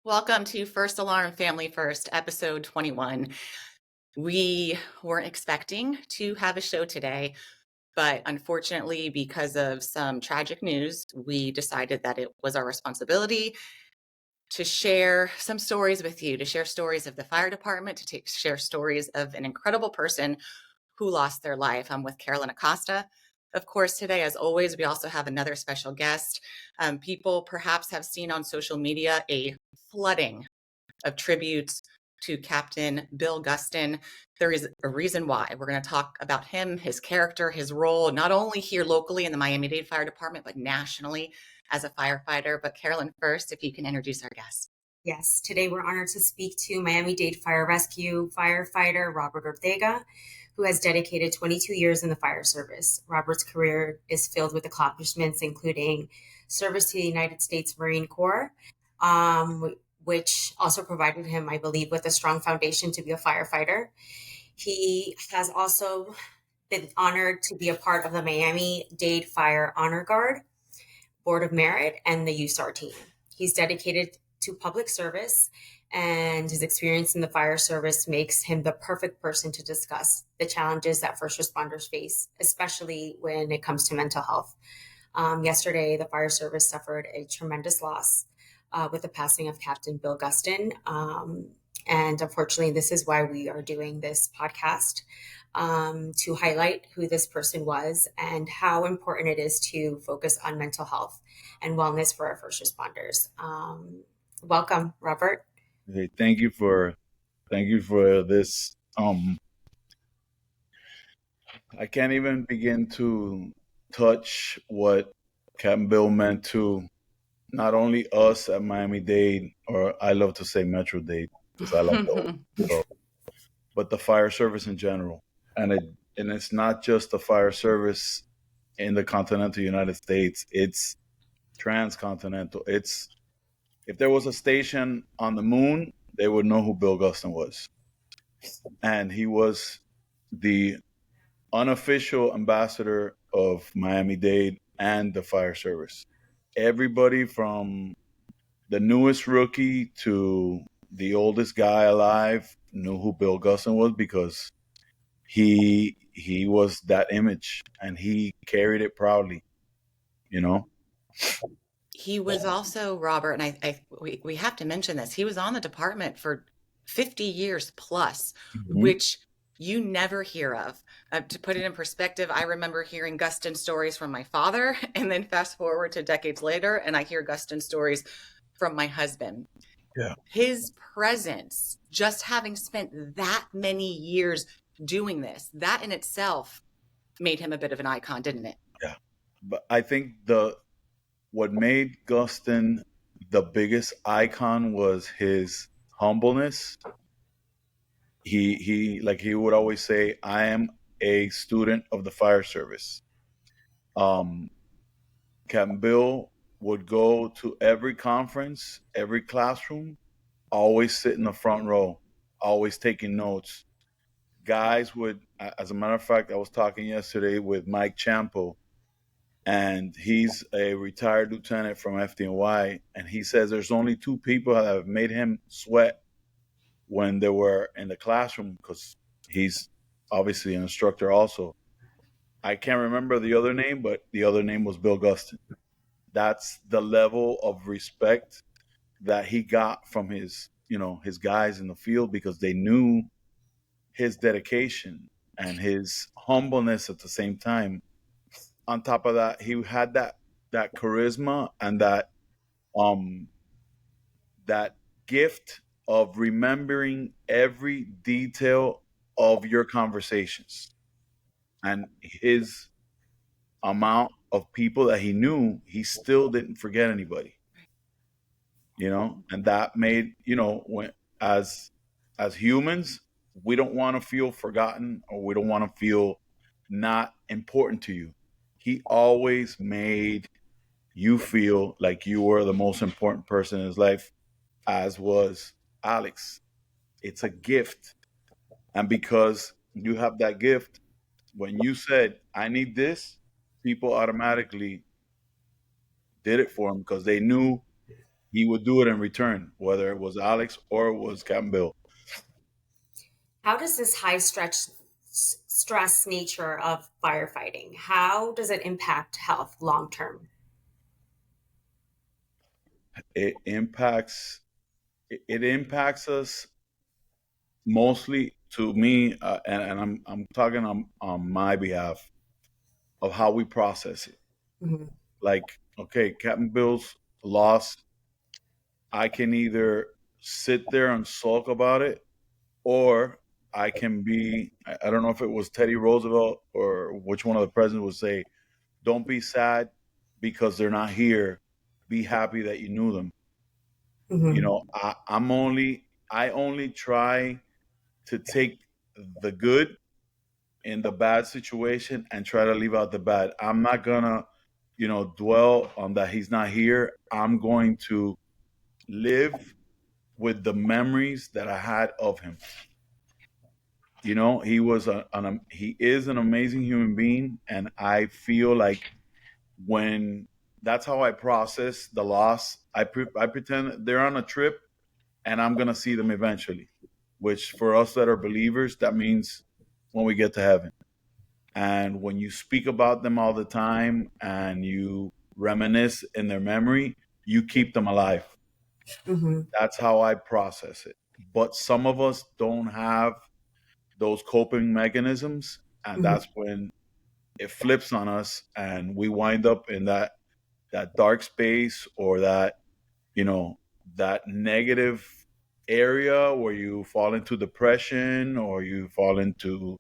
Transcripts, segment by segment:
Welcome to First Alarm Family First, episode 21. We weren't expecting to have a show today, but unfortunately, because of some tragic news, we decided that it was our responsibility to share some stories with you, to share stories of the fire department, to share stories of an incredible person who lost their life. I'm with Carolyn Acosta. Of course, today, as always, we also have another special guest. People perhaps have seen on social media a flooding of tributes to Captain Bill Gustin. There is a reason why. We're going to talk about him, his character, his role, not only here locally in the Miami-Dade Fire Department, but nationally as a firefighter. But Carolyn, first, if you can introduce our guest. Yes, today we're honored to speak to Miami-Dade Fire Rescue firefighter Robert Ortega, who has dedicated 22 years in the fire service. Robert's career is filled with accomplishments, including service to the United States Marine Corps, which also provided him, I believe, with a strong foundation to be a firefighter. He has also been honored to be a part of the Miami-Dade Fire Honor Guard, Board of Merit, and the USAR team. He's dedicated to public service, and his experience in the fire service makes him the perfect person to discuss the challenges that first responders face, especially when it comes to mental health. Yesterday, the fire service suffered a tremendous loss with the passing of Captain Bill Gustin. And unfortunately, this is why we are doing this podcast, to highlight who this person was and how important it is to focus on mental health and wellness for our first responders. Welcome, Robert. Hey, thank you for this. I can't even begin to touch what Captain Bill meant to not only us at Miami-Dade, or I love to say Metro-Dade because I like those, but the fire service in general. And it's not just the fire service in the continental United States. It's transcontinental. It's if there was a station on the moon, they would know who Bill Gustin was. And he was the unofficial ambassador of Miami-Dade and the fire service. Everybody from the newest rookie to the oldest guy alive knew who Bill Gustin was because he was that image and he carried it proudly, you know? He was also, Robert, and we have to mention this, he was on the department for 50 years plus, which you never hear of. To put it in perspective, I remember hearing Gustin stories from my father, and then fast forward to decades later, and I hear Gustin stories from my husband. Yeah. His presence, just having spent that many years doing this, that in itself made him a bit of an icon, didn't it? Yeah. But I think what made Gustin the biggest icon was his humbleness. He would always say, I am a student of the fire service. Captain Bill would go to every conference, every classroom, always sit in the front row, always taking notes. Guys would, as a matter of fact, I was talking yesterday with Mike Champo, and he's a retired lieutenant from FDNY, and he says there's only two people that have made him sweat when they were in the classroom, because he's obviously an instructor also. I can't remember the other name, but the other name was Bill Gustin. That's the level of respect that he got from his guys in the field, because they knew his dedication and his humbleness at the same time. On top of that, he had that charisma and that gift of remembering every detail of your conversations, and his amount of people that he knew, he still didn't forget anybody, and that made, when as humans, we don't want to feel forgotten, or we don't want to feel not important to you. He always made you feel like you were the most important person in his life, as was Alex. It's a gift. And because you have that gift, when you said, I need this, people automatically did it for him because they knew he would do it in return, whether it was Alex or it was Captain Bill. How does this high stress nature of firefighting, how does it impact health long term? It impacts it impacts us mostly, to me, and I'm talking on my behalf of how we process it. Hmm. Like, okay, Captain Bill's loss, I can either sit there and sulk about it, or I can be, I don't know if it was Teddy Roosevelt or which one of the presidents would say, don't be sad because they're not here. Be happy that you knew them. You Hmm. know, I only try to take the good in the bad situation and try to leave out the bad. I'm not gonna, dwell on that he's not here. I'm going to live with the memories that I had of him. He was he is an amazing human being, and I feel like when that's how I process the loss. I pretend they're on a trip, and I'm gonna see them eventually. Which for us that are believers, that means when we get to heaven. And when you speak about them all the time and you reminisce in their memory, you keep them alive. Hmm. That's how I process it. But some of us don't have those coping mechanisms, and Hmm. that's when it flips on us, and we wind up in that dark space, or you know that negative area where you fall into depression, or you fall into,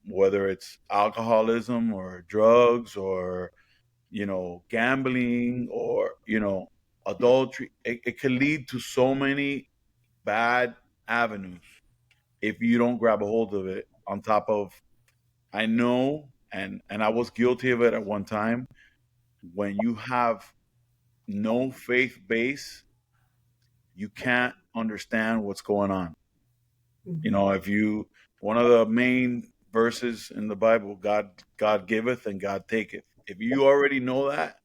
whether it's alcoholism or drugs, or gambling, or adultery. It can lead to so many bad avenues if you don't grab a hold of it. On top of, I know, and I was guilty of it at one time, when you have no faith base, you can't understand what's going on. Hmm. If you, one of the main verses in the Bible, God giveth and God taketh. If you already know that,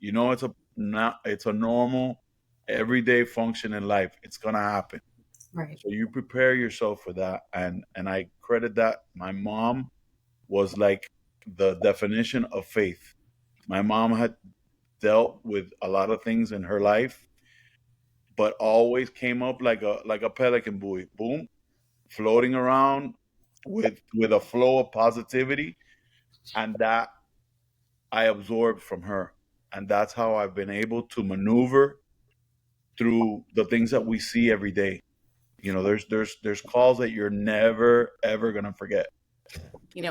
it's a normal everyday function in life. It's gonna happen. Right. So you prepare yourself for that, and I credit that. My mom was like the definition of faith. My mom had dealt with a lot of things in her life, but always came up like a pelican buoy, boom, floating around with a flow of positivity, and that I absorbed from her, and that's how I've been able to maneuver through the things that we see every day. There's calls that you're never ever gonna forget.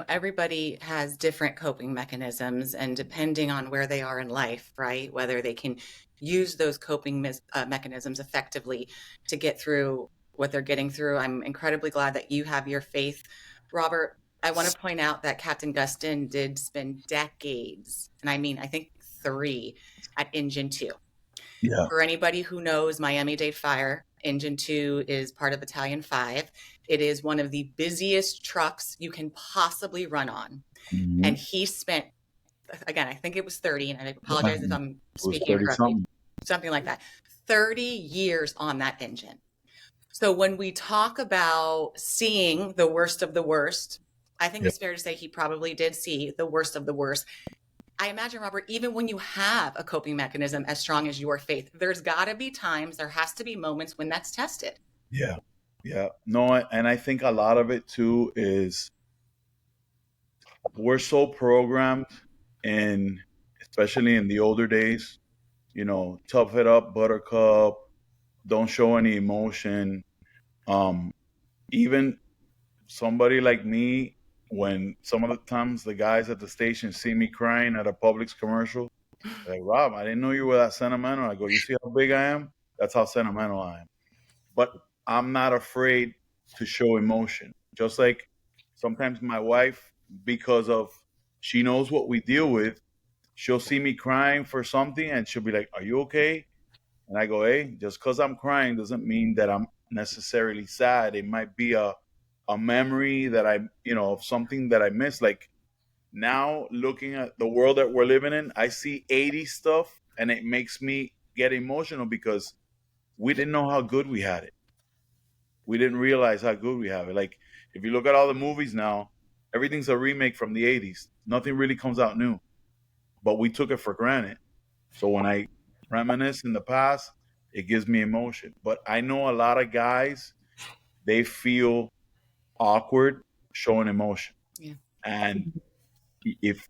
Everybody has different coping mechanisms, and depending on where they are in life, right, whether they can use those coping mechanisms effectively to get through what they're getting through. I'm incredibly glad that you have your faith. Robert, I want to point out that Captain Gustin did spend decades, and I mean, I think three, at Engine 2. Yeah. For anybody who knows Miami-Dade Fire, Engine 2 is part of Battalion 5. It is one of the busiest trucks you can possibly run on. Hmm. And he spent, again, I think it was 30, and I apologize if It I'm was speaking 30 incorrectly, something. something like that. 30 years on that engine. So when we talk about seeing the worst of the worst, I think Yeah. it's fair to say he probably did see the worst of the worst. I imagine, Robert, even when you have a coping mechanism as strong as your faith, there's got to be times, there has to be moments when that's tested. Yeah. Yeah. No, and I think a lot of it too is we're so programmed in, especially in the older days, tough it up, buttercup, don't show any emotion. Um, Even somebody like me, when some of the times the guys at the station see me crying at a Publix commercial, they're like, Rob, I didn't know you were that sentimental. I go, you see how big I am? That's how sentimental I am. But I'm not afraid to show emotion. Just like sometimes my wife, because of she knows what we deal with, she'll see me crying for something and she'll be like, are you okay? And I go, hey, just because I'm crying doesn't mean that I'm necessarily sad. It might be a memory that of something that I miss. Like now, looking at the world that we're living in, I see 80s stuff and it makes me get emotional because we didn't know how good we had it. We didn't realize how good we have it. Like, if you look at all the movies now, everything's a remake from the 80s. Nothing really comes out new, but we took it for granted. So when I reminisce in the past, it gives me emotion. But I know a lot of guys, they feel awkward showing emotion. Yeah. And if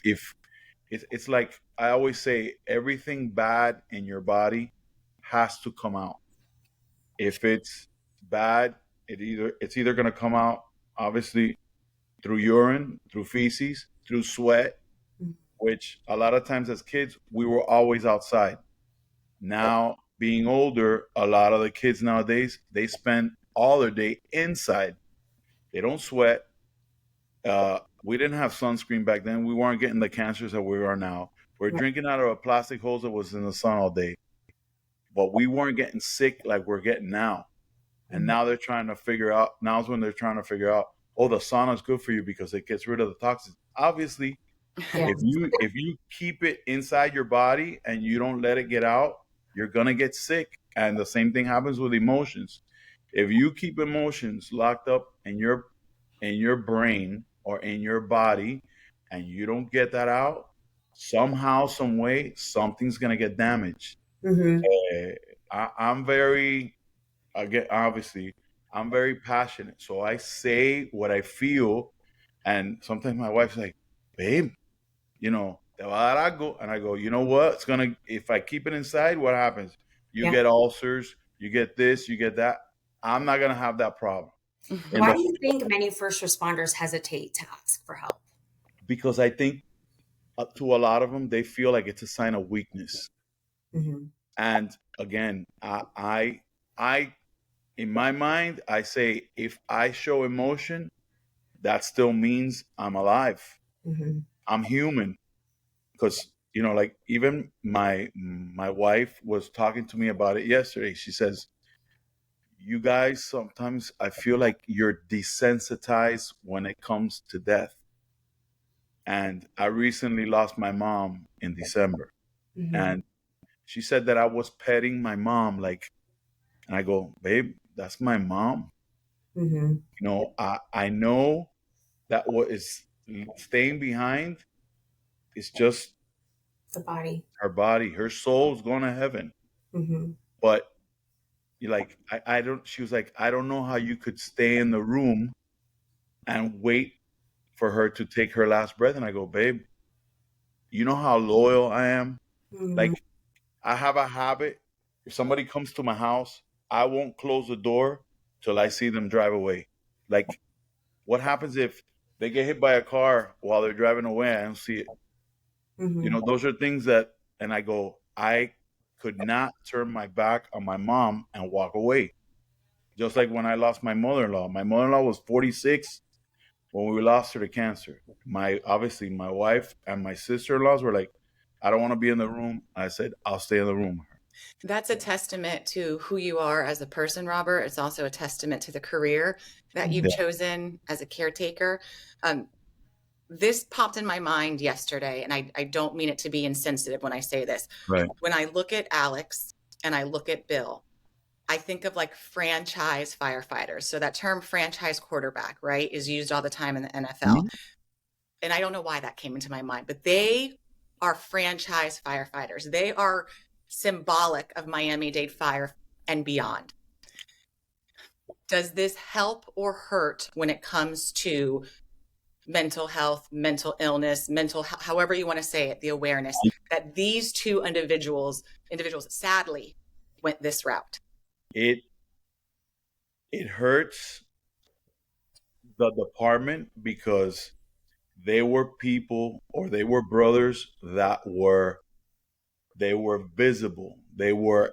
it's like I always say, everything bad in your body has to come out. If it's bad, it's either going to come out obviously through urine, through feces, through sweat, which a lot of times as kids we were always outside. Now being older, a lot of the kids nowadays, they spend all their day inside. They don't sweat. We didn't have sunscreen back then. We weren't getting the cancers that we are now. We're drinking out of a plastic hose that was in the sun all day, but we weren't getting sick like we're getting now. And now they're trying to figure out. Now's when they're trying to figure out. Oh, the sauna's good for you because it gets rid of the toxins. Obviously, Yeah. if you keep it inside your body and you don't let it get out, you're gonna get sick. And the same thing happens with emotions. If you keep emotions locked up in your brain or in your body, and you don't get that out, somehow, some way, something's gonna get damaged. Mm-hmm. I'm very, again, obviously, I'm very passionate. So I say what I feel, and sometimes my wife's like, "Babe, te va a dar algo," and I go, "You know what? If I keep it inside, what happens? You get ulcers, you get this, you get that. I'm not gonna have that problem." Why do you think many first responders hesitate to ask for help? Because I think to a lot of them, they feel like it's a sign of weakness. Mm-hmm. And again, I, in my mind, I say if I show emotion, that still means I'm alive. Mm-hmm. I'm human. Because like even my wife was talking to me about it yesterday. She says, "You guys, sometimes I feel like you're desensitized when it comes to death." And I recently lost my mom in December. Mm-hmm. And she said that I was petting my mom, like, and I go, "Babe, that's my mom. Mm-hmm. I know that what is staying behind is just The body. her body. Her soul's going to heaven." Mm-hmm. But you like, I don't, she was like, "I don't know how you could stay in the room and wait for her to take her last breath." And I go, "Babe, you know how loyal I am? Mm-hmm. Like, I have a habit. If somebody comes to my house, I won't close the door till I see them drive away. Like, what happens if they get hit by a car while they're driving away? I don't see it. Mm-hmm. Those are things that, and I go, I could not turn my back on my mom and walk away. Just like when I lost my mother-in-law. My mother-in-law was 46 when we lost her to cancer. Obviously my wife and my sister-in-laws were like, "I don't want to be in the room." I said, "I'll stay in the room with her." That's a testament to who you are as a person, Robert. It's also a testament to the career that you've Yeah. chosen as a caretaker. This popped in my mind yesterday, and I don't mean it to be insensitive when I say this. Right. When I look at Alex and I look at Bill, I think of like franchise firefighters. So that term franchise quarterback, right, is used all the time in the NFL. Mhm. And I don't know why that came into my mind, but they are franchise firefighters. They are symbolic of Miami-Dade Fire and beyond. Does this help or hurt when it comes to mental health, mental illness, however you want to say it, the awareness that these two individuals sadly went this route? It hurts the department because they were people, or they were brothers that they were visible. They were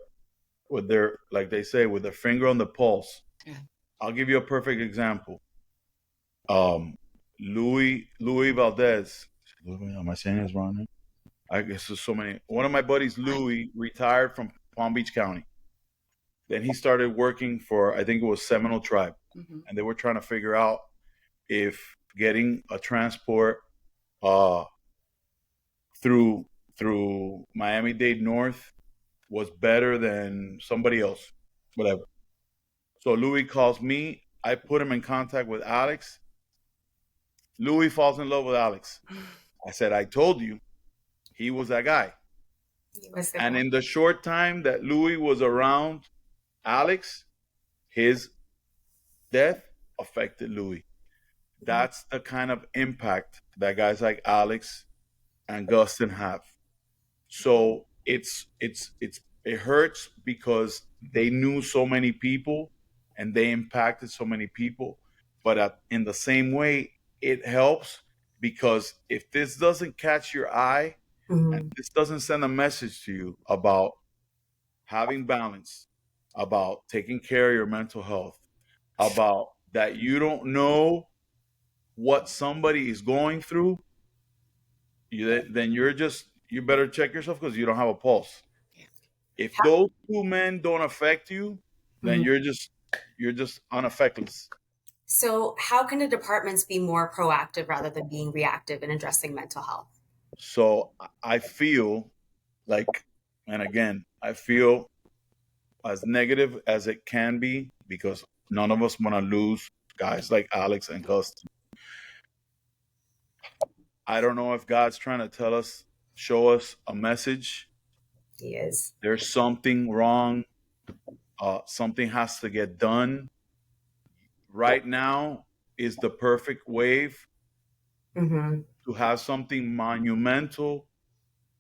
with their, like they say, with their finger on the pulse. Yeah. I'll give you a perfect example. Louis Valdez. Am I saying this wrong? I guess there's so many. One of my buddies, Louis, retired from Palm Beach County. Then he started working for, I think it was Seminole Tribe, and they were trying to figure out if getting a transport through Miami-Dade North was better than somebody else, whatever. So Louis calls me. I put him in contact with Alex. Louis falls in love with Alex. I said, I told you he was that guy. He was the And one. in the short time that Louis was around Alex, his death affected Louis. That's the kind of impact that guys like Alex and Gustin have. So it hurts because they knew so many people and they impacted so many people. But in the same way, it helps because if this doesn't catch your eye and Mhm. this doesn't send a message to you about having balance, about taking care of your mental health, about that you don't know what somebody is going through, then you better check yourself because you don't have a pulse. If How, those two men don't affect you, then mhm. you're just unaffectless. So, how can the departments be more proactive rather than being reactive in addressing mental health? So I feel like, and again, I feel as negative as it can be because none of us want to lose guys like Alex and Gus. I don't know if God's trying to show us a message. He is. There's something wrong. Something has to get done. Right now is the perfect wave Hmm. to have something monumental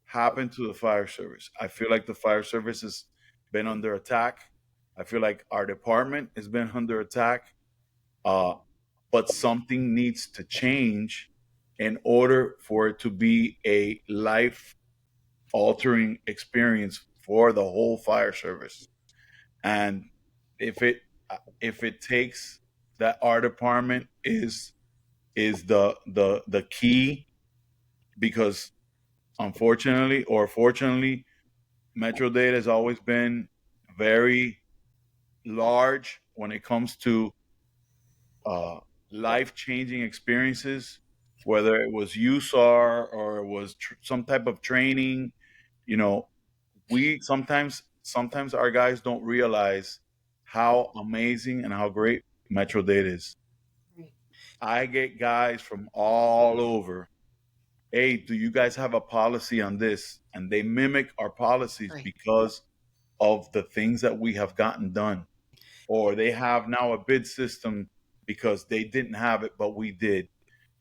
happen to the fire service. I feel like the fire service has been under attack. I feel like our department has been under attack. Uh, but something needs to change in order for it to be a life altering experience for the whole fire service. And if it if it takes that our department is the key, because unfortunately or fortunately, Metro Data has always been very large when it comes to uh, life changing experiences, whether it was USAR or it was some type of training. You know, we sometimes our guys don't realize how amazing and how great Metro Data is. Right. I get guys from all over. Hey, do you guys have a policy on this? And they mimic our policies Right. because of the things that we have gotten done. Or they have now a bid system because they didn't have it, but we did.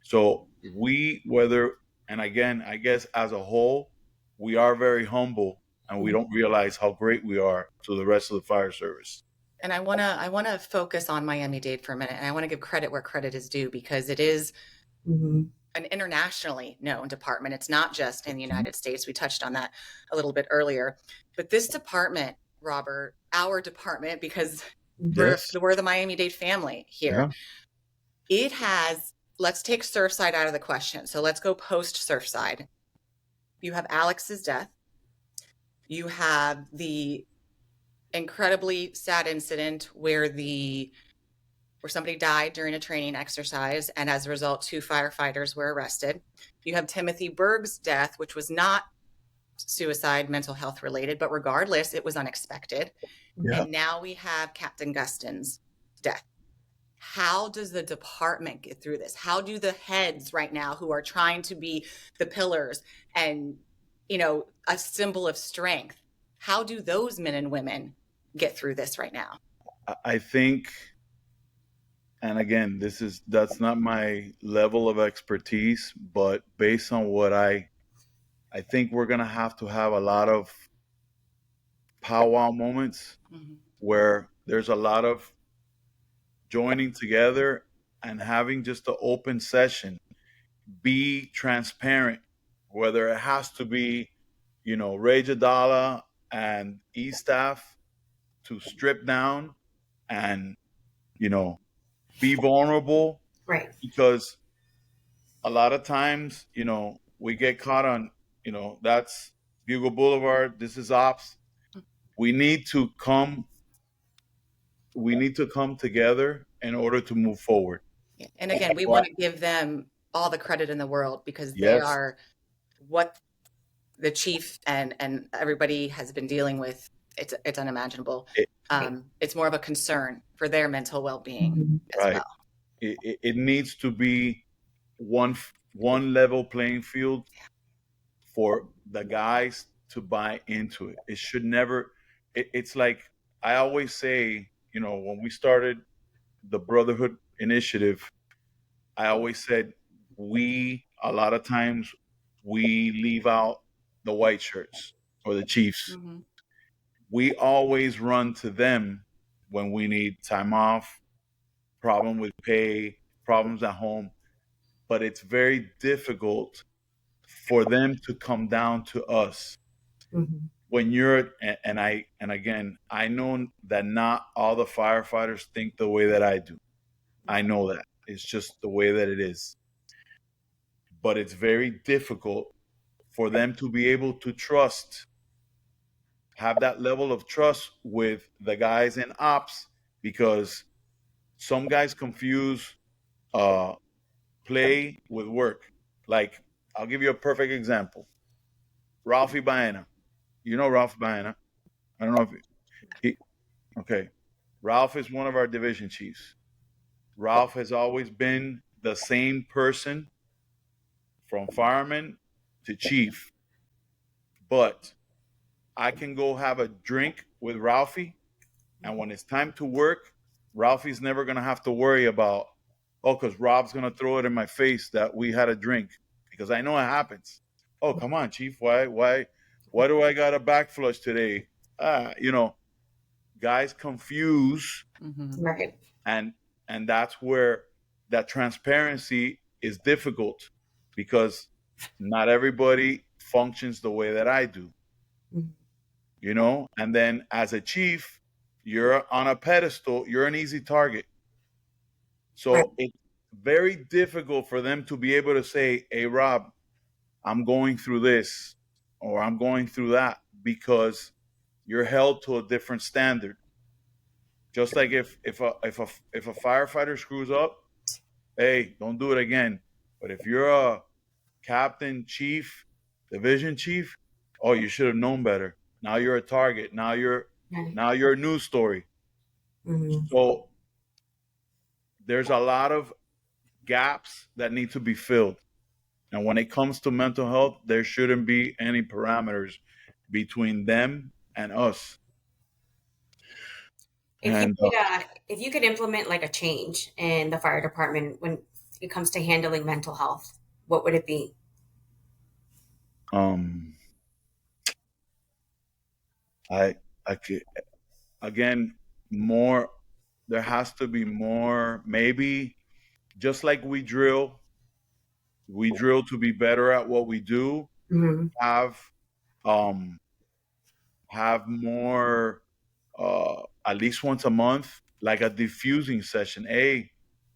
So and again, I guess as a whole, we are very humble and we Mhm. don't realize how great we are to the rest of the fire service. And I wanna focus on Miami-Dade for a minute, and I wanna give credit where credit is due because it is Mhm. an internationally known department. It's not just in the United States. We touched on that a little bit earlier. But this department, Robert, our department, because we're Yes. we're the Miami-Dade family here. Yeah. It has, let's take Surfside out of the question. So let's go post Surfside. You have Alex's death. You have the incredibly sad incident where somebody died during a training exercise, and as a result, 2 firefighters were arrested. You have Timothy Berg's death, which was not suicide, mental health related, but regardless, it was unexpected. Yeah. And now we have Captain Gustin's death. How does the department get through this? How do the heads right now, who are trying to be the pillars and, a symbol of strength, how do those men and women get through this right now? I think, and again, that's not my level of expertise, but based on what I think we're gonna have to have a lot of powwow moments Mhm. where there's a lot of joining together and having just an open session. Be transparent, whether it has to be, Ray Jadala and E staff to strip down and, you know, be vulnerable, Right. because a lot of times, we get caught on, that's Bugle Boulevard, this is ops. We need to come we need to come together in order to move forward. Yeah. And again, we But want to give them all the credit in the world because they yes, are what the chief and everybody has been dealing with, it's unimaginable. It, It's more of a concern for their mental well-being Mhm. as right. well. It needs to be one level playing field for the guys to buy into it. It should never. It's like I always say, when we started the Brotherhood Initiative, I always said a lot of times we leave out the white shirts or the Chiefs. Mm-hmm. We always run to them when we need time off, problem with pay, problems at home. But it's very difficult for them to come down to us Mhm. when you're and again, I know that not all the firefighters think the way that I do. I know that. It's just the way that it is. But it's very difficult for them to be able to have that level of trust with the guys in ops, because some guys confuse uh, play with work. Like, I'll give you a perfect example. Ralphie Baena. You know Ralph Baena. I don't know if he, okay. Ralph is one of our division chiefs. Ralph has always been the same person from fireman to chief, but I can go have a drink with Ralphie, and when it's time to work, Ralphie's never gonna have to worry about, oh, because Rob's gonna throw it in my face that we had a drink, because I know it happens. Oh, come on, chief, why do I got a back flush today? Guys confuse, Mm-hmm. Right. and that's where that transparency is difficult, because not everybody functions the way that I do. Mhm. And then as a chief, you're on a pedestal, you're an easy target. Right. So it's very difficult for them to be able to say, hey, Rob, I'm going through this or I'm going through that, because you're held to a different standard. Just like if a firefighter screws up, hey, don't do it again. But if you're a captain, chief, division chief, oh, you should have known better. Now you're a target. Right. Now you're a news story. Mhm. So there's a lot of gaps that need to be filled. And when it comes to mental health, there shouldn't be any parameters between them and us. If you And could, if you could implement like a change in the fire department when it comes to handling mental health, what would it be? um, I, I could, again, more. There has to be more. Maybe just like we drill to be better at what we do. Mhm. Have um, have more, at least once a month, like a diffusing session. Hey,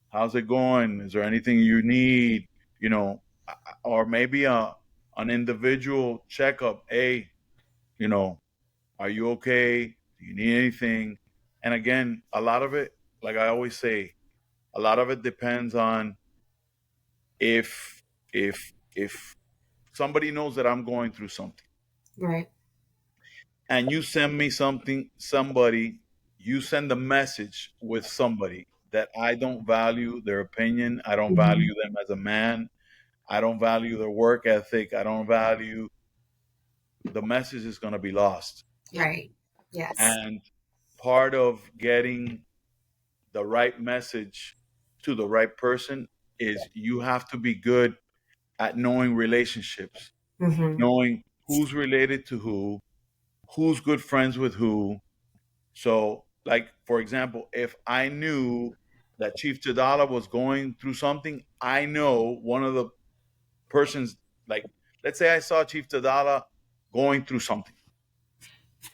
how's it going? Is there anything you need? You know, or maybe an individual checkup. Hey, you know, are you okay? Do you need anything? And again, a lot of it, like I always say, a lot of it depends on if if somebody knows that I'm going through something, Right. and you send me somebody, you send a message with somebody that I don't value their opinion, I don't Mhm. value them as a man, I don't value their work ethic, I don't value, the message is going to be lost. Yep. Right. Yes. And part of getting the right message to the right person is you have to be good at knowing relationships, Hmm. knowing who's related to who's good friends with who. So, like, for example, if I knew that Chief Jadala was going through something, I know one of the persons, like, let's say I saw Chief Jadala going through something.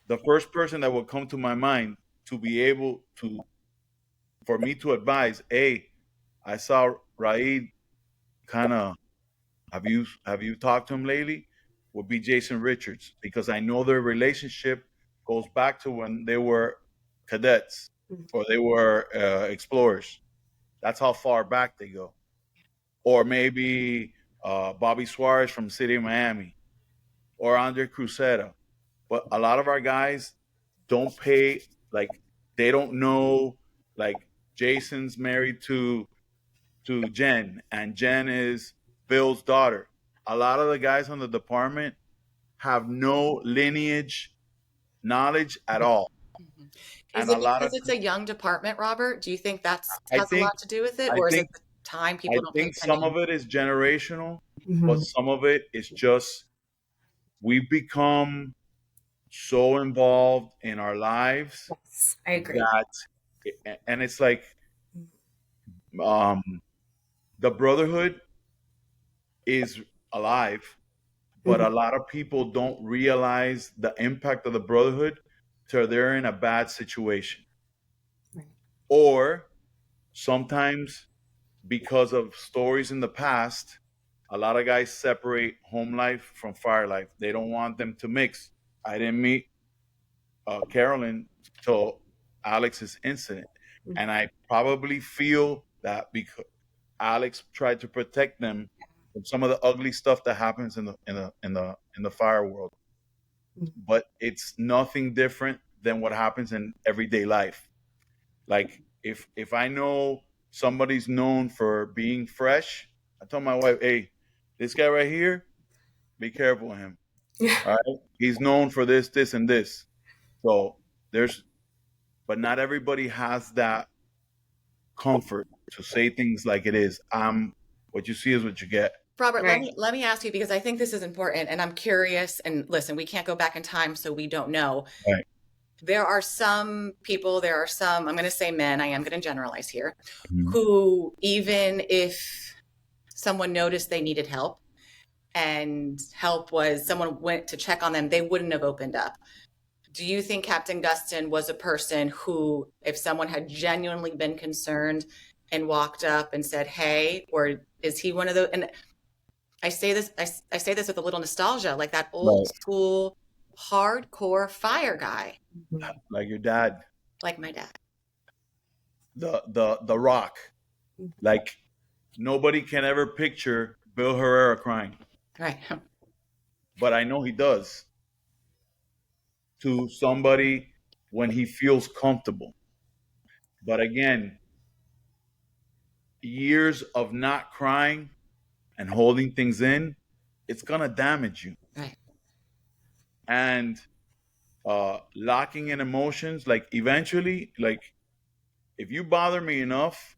The first person that would come to my mind to be able to, for me to advise, hey, I saw Raid kind of, have you talked to him lately? Would be Jason Richards, because I know their relationship goes back to when they were cadets or they were explorers. That's how far back they go. Or maybe Bobby Suarez from City of Miami, or Andre Cruceta. But a lot of our guys don't pay, like, they don't know, like, Jason's married to Jen, and Jen is Bill's daughter. A lot of the guys on the department have no lineage knowledge at all. Mhm. Is And a it lot of, because it's a young department, Robert? Do you think that's I has a think, lot to do with it, I or is it think, the time I people don't pay think some attention? of it is generational, but Mm-hmm. some of it is just we've become so involved in our lives Yes, I agree. that, and it's like, um, the brotherhood is alive, but Mm-hmm. a lot of people don't realize the impact of the brotherhood till they're in a bad situation. Right. Or sometimes because of stories in the past, a lot of guys separate home life from fire life. They don't want them to mix. I didn't meet Carolyn till Alex's incident, Mm-hmm. and I probably feel that because Alex tried to protect them from some of the ugly stuff that happens in the fire world. But it's nothing different than what happens in everyday life. Like, if I know somebody's known for being fresh, I tell my wife, "Hey, this guy right here, be careful of him. Yeah. All right, he's known for this, this, and this." So there's, but not everybody has that comfort to say things like it is. What you see is what you get. Robert, let Right. me ask you, because I think this is important and I'm curious, and listen, we can't go back in time, so we don't know. Right. There are some people, there are some, I'm going to say men, I am going to generalize here, Mhm. who even if someone noticed they needed help and help was someone went to check on them, they wouldn't have opened up. Do you think Captain Gustin was a person who, if someone had genuinely been concerned and walked up and said, "Hey," or is he one of those? And I say this, I say this with a little nostalgia, like that old Right. school hardcore fire guy, Like your dad, like my dad. the Rock. Like, nobody can ever picture Bill Herrera crying, Right. but I know he does to somebody when he feels comfortable. But again, years of not crying and holding things in, it's gonna damage you. Right. And locking in emotions, like, eventually, like, if you bother me enough,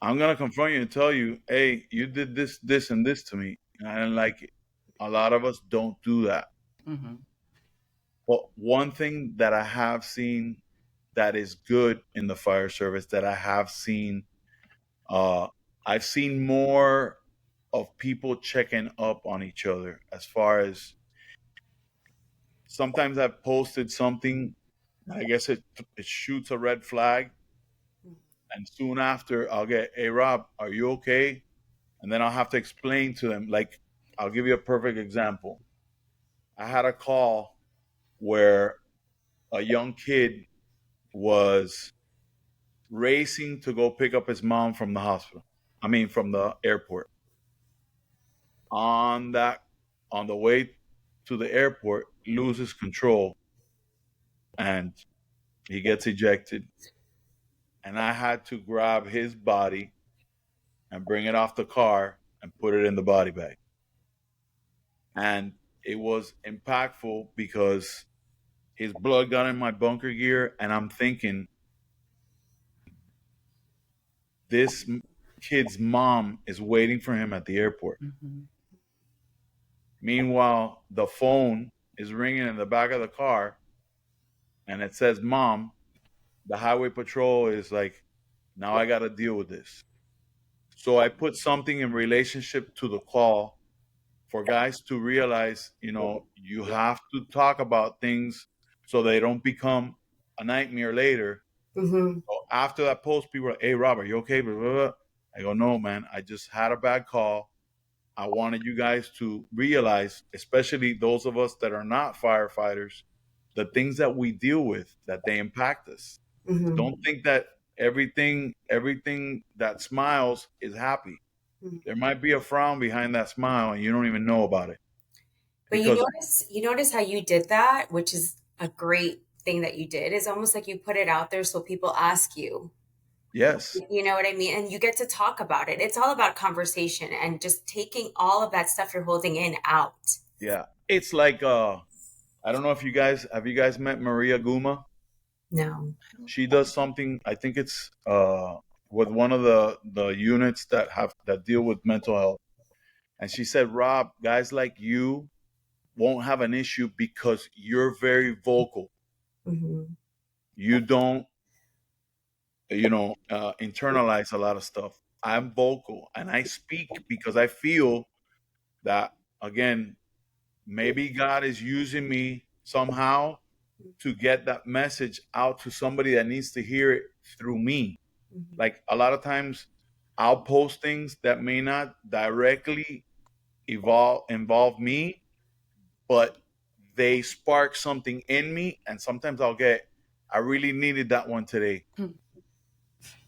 I'm gonna confront you and tell you, "Hey, you did this, this, and this to me, and I didn't like it." A lot of us don't do that. Mm-hmm. But one thing that I have seen that is good in the fire service, that I have seen, uh, I've seen more of people checking up on each other. As far as, sometimes I've posted something, I guess it shoots a red flag, and soon after I'll get, "Hey Rob, are you okay?" And then I'll have to explain to them. Like, I'll give you a perfect example. I had a call where a young kid was racing to go pick up his mom from the hospital. I mean, from the airport. On that, on the way to the airport, loses control and he gets ejected. And I had to grab his body and bring it off the car and put it in the body bag. And it was impactful because his blood got in my bunker gear, and I'm thinking, this kid's mom is waiting for him at the airport. Mm-hmm. Meanwhile, the phone is ringing in the back of the car and it says mom. The highway patrol is like, now I got to deal with this. So I put something in relationship to the call for guys to realize, you have to talk about things so they don't become a nightmare later. Mm-hmm. So after that post, people are, "Hey, Robert, you okay?" Blah, blah, blah. I go, "No, man, I just had a bad call. I wanted you guys to realize, especially those of us that are not firefighters, the things that we deal with, that they impact us. Mm-hmm. Don't think that everything that smiles is happy. Mm-hmm. There might be a frown behind that smile and you don't even know about it." But because you notice how you did that, which is a great thing that you did. It's almost like you put it out there so people ask you. yes, You know what I mean? And you get to talk about it. It's all about conversation and just taking all of that stuff you're holding in out. yeah, it's like I don't know if you guys met Maria Guma? No. She does something. I think it's with one of the units that deal with mental health. And she said, Rob, guys like you won't have an issue because you're very vocal. Mm-hmm. You don't, internalize a lot of stuff. I'm vocal and I speak because I feel that, again, maybe God is using me somehow to get that message out to somebody that needs to hear it through me. Mm-hmm. Like a lot of times I'll post things that may not directly involve me, but they spark something in me. And sometimes I really needed that one today. Hmm.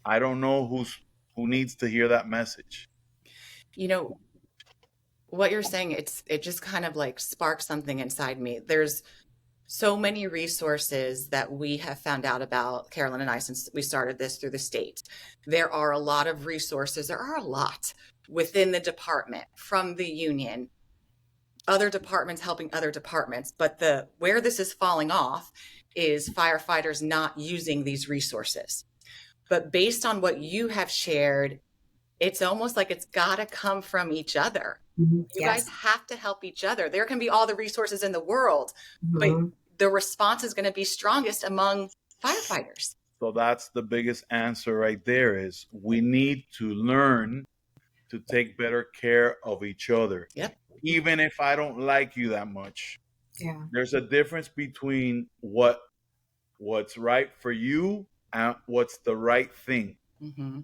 I don't know who needs to hear that message. You know, what you're saying, it just kind of like sparked something inside me. There's so many resources that we have found out about, Carolyn and I, since we started this through the state. There are a lot of resources. There are a lot within the department, from the union, other departments helping other departments. But the where this is falling off is firefighters not using these resources. But based on what you have shared, it's almost like it's got to come from each other. Mm-hmm. You guys Yes. have to help each other. There can be all the resources in the world, but Mm-hmm. the response is going to be strongest among firefighters. So that's the biggest answer right there is we need to learn to take better care of each other. Yep. Even if I don't like you that much. Yeah. There's a difference between what's right for you and what's the right thing. Mm-hmm.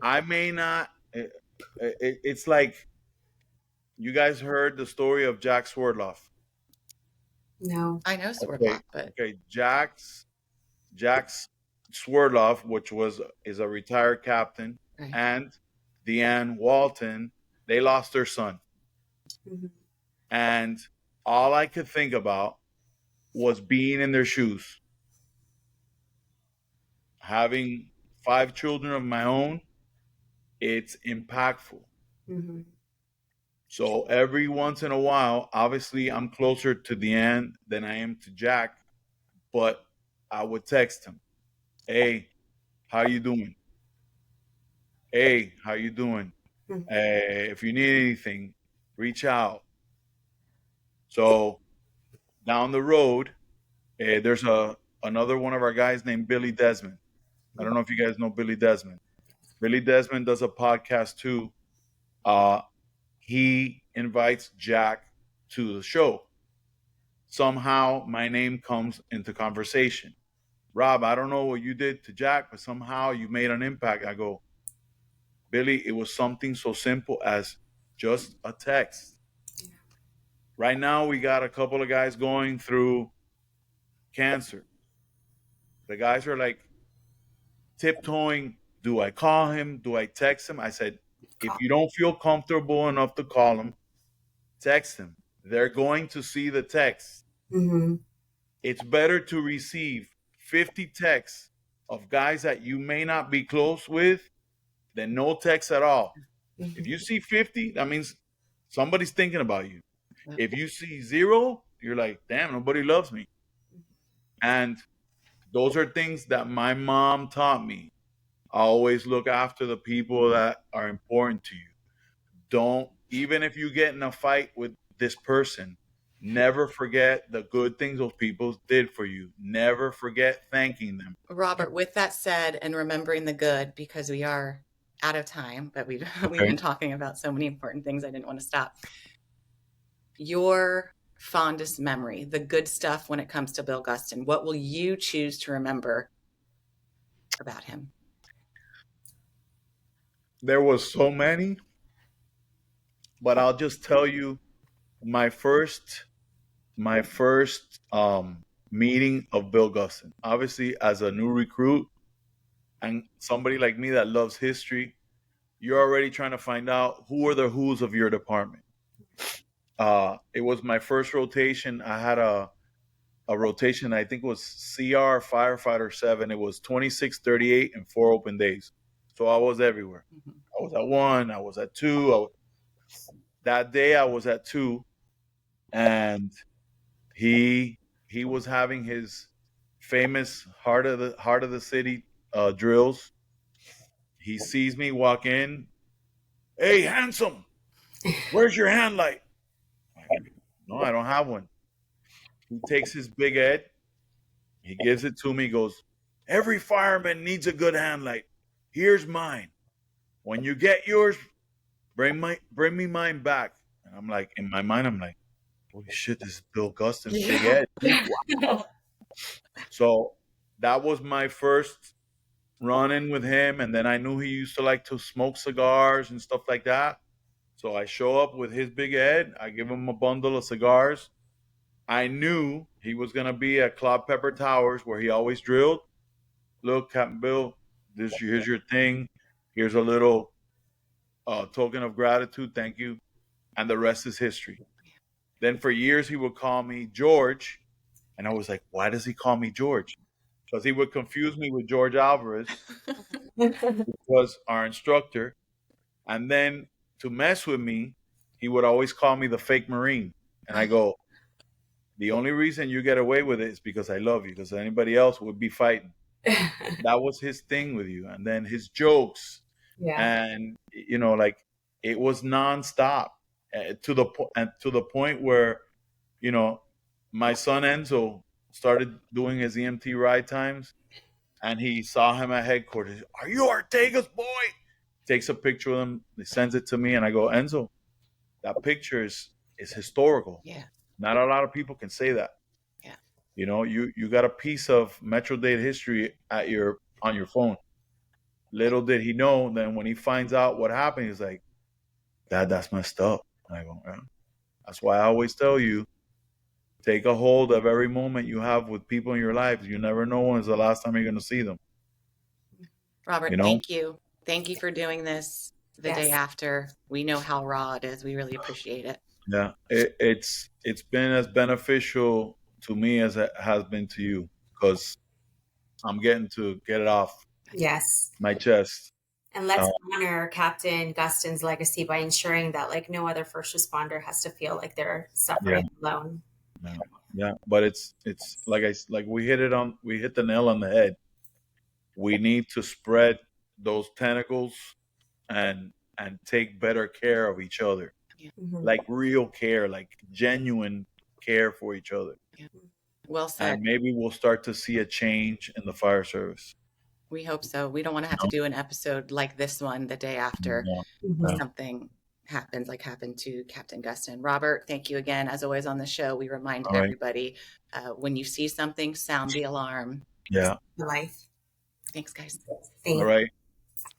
I may not it's like you guys heard the story of Jack Swerdloff. No. I know Okay. Swordlock, but Okay, Jack's Swerdloff, is a retired captain, right. and Deanne Walton, they lost their son. Mm-hmm. And all I could think about was being in their shoes. Having 5 children of my own, it's impactful. Mm-hmm. So every once in a while, obviously I'm closer to Deanne than I am to Jack, but I would text him, "Hey, how you doing? Hey, how you doing? Mm-hmm. If you need anything, reach out." So down the road, there's another one of our guys named Billy Desmond. I don't know if you guys know Billy Desmond. Billy Desmond does a podcast too. He invites Jack to the show. Somehow my name comes into conversation. Rob, I don't know what you did to Jack, but somehow you made an impact. I go, Billy, it was something so simple as just a text. Right now, we got a couple of guys going through cancer. The guys are like tiptoeing. Do I call him? Do I text him? I said, if you don't feel comfortable enough to call him, text him. They're going to see the text. Mm-hmm. It's better to receive 50 texts of guys that you may not be close with than no texts at all. Mm-hmm. If you see 50, that means somebody's thinking about you. Yep. If you see 0, you're like, damn, nobody loves me. And those are things that my mom taught me. Always look after the people that are important to you. Don't, even if you get in a fight with this person, never forget the good things those people did for you. Never forget thanking them. Robert, with that said, and remembering the good, because we are out of time, but we've Okay. been talking about so many important things, I didn't want to stop. Your fondest memory, the good stuff when it comes to Bill Gustin, what will you choose to remember about him? There was so many, but I'll just tell you my first meeting of Bill Gustin. Obviously, as a new recruit and somebody like me that loves history, you're already trying to find out who are the who's of your department. It was my first rotation. I had a rotation. I think it was CR Firefighter 7. It was 26, 38, and 4 open days. So I was everywhere. Mhm. I was at 1. I was at 2. That day I was at 2, and he was having his famous heart of the city drills. He sees me walk in. Hey, handsome, where's your hand light? No, I don't have one. He takes his big Ed. He gives it to me. Goes, every fireman needs a good hand light. Here's mine. When you get yours, bring me mine back. And I'm like, in my mind, I'm like, holy shit, this is Bill Gustin's big Ed. So that was my first run-in with him. And then I knew he used to like to smoke cigars and stuff like that. So I show up with his big Ed. I give him a bundle of cigars. I knew he was going to be at Cloud Pepper Towers where he always drilled. Look, Captain Bill, here's your thing. Here's a little token of gratitude. Thank you. And the rest is history. Then for years, he would call me George. And I was like, why does he call me George? Because he would confuse me with George Alvarez, who was our instructor. And then to mess with me, he would always call me the fake Marine. And I go, the only reason you get away with it is because I love you, because anybody else would be fighting. That was his thing with you. And then his jokes. Yeah. And, like it was nonstop to the point where, my son Enzo started doing his EMT ride times, and he saw him at headquarters. Are you Ortega's boy? Takes a picture of him. He sends it to me, and I go, Enzo, that picture is historical. Yeah. Not a lot of people can say that. Yeah. You got a piece of Metro-Dade history on your phone. Little did he know, then when he finds out what happened, he's like, Dad, that's messed up. And I go, yeah. That's why I always tell you, take a hold of every moment you have with people in your life. You never know when is the last time you're going to see them. Robert, thank you. Thank you for doing this the day after. We know how raw it is. We really appreciate it. Yeah, it's been as beneficial to me as it has been to you, because I'm getting to get it off my chest. And let's honor Captain Gustin's legacy by ensuring that no other first responder has to feel like they're suffering alone. Yeah, but it's like we hit the nail on the head. We need to spread those tentacles and take better care of each other. Yeah. Mm-hmm. Like real care, like genuine care for each other. Yeah. Well said. And maybe we'll start to see a change in the fire service. We hope so. We don't want to have to do an episode like this one the day after something happens, like happened to Captain Gustin. Robert, thank you again. As always on the show, we remind everybody, when you see something, sound the alarm. Yeah. Life. Thanks, guys. All right.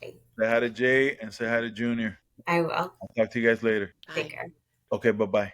Say hi to Jay and say hi to Junior. I will. I'll talk to you guys later. Bye. Take care. Okay, bye-bye.